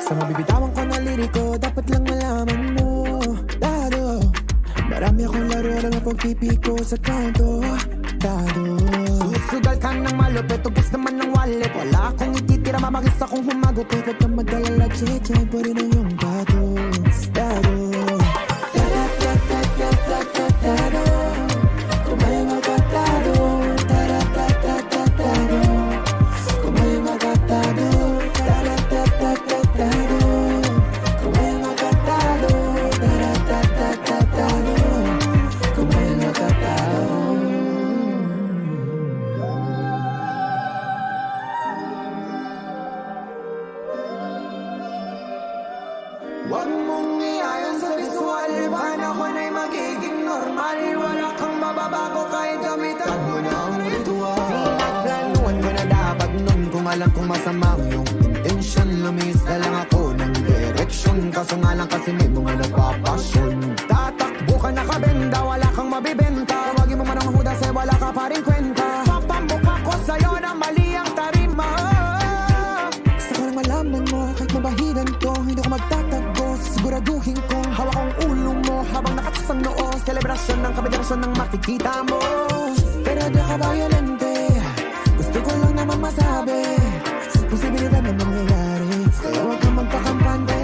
Sa mabibitawan ko na liriko, dapat lang malaman mo, dado. Marami akong laro lang ang pagpipiko sa kanto, dado. Susugal ka ng malupit, ubos naman ng wallet. Wala akong ititira, mamagis akong humagupit. Huwag kang mag-alala, cheche, pa rin ang iyong dado, dado. Huwag mong iayon sa visual, panahon ay magiging normal. Wala kang mababago kahit gamitan mo na ang ritual. Pinagplanuan ko na dapat nun, kung alam kong masama ang iyong intensyon. Lumis na lang ako ng direksyon, kaso nga lang kasi may mga nagpapasyon. Tatakbo ka nakabenda, wala kang mabibenta. Huwag mo man ang hudas eh, wala ka pa rin kwenta. Papambuka ko sa'yo na mali ang tarima. Gusto ko lang malaman mo, kahit mabahigan ko, hindi ko magtatago. Siguraduhin kong hawak ang ulo mo habang nakatasang noo. Selebrasyon ng kabederasyon ng makikita mo. Pero di ka violente, gusto ko lang naman masabi posibilidad na mangyayari, kaya huwag kang magpakampante.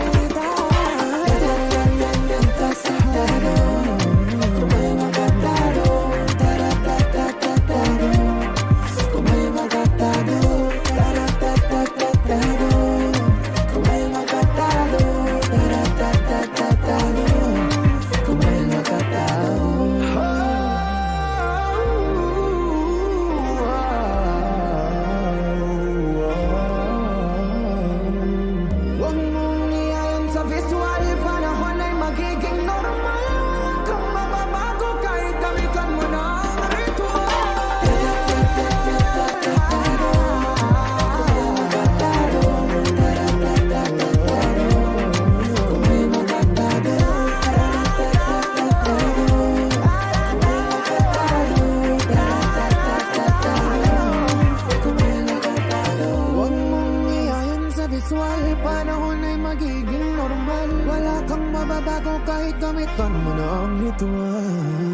Panahon ay magiging normal. Wala kang mababago kahit gamitan mo na ang ritual.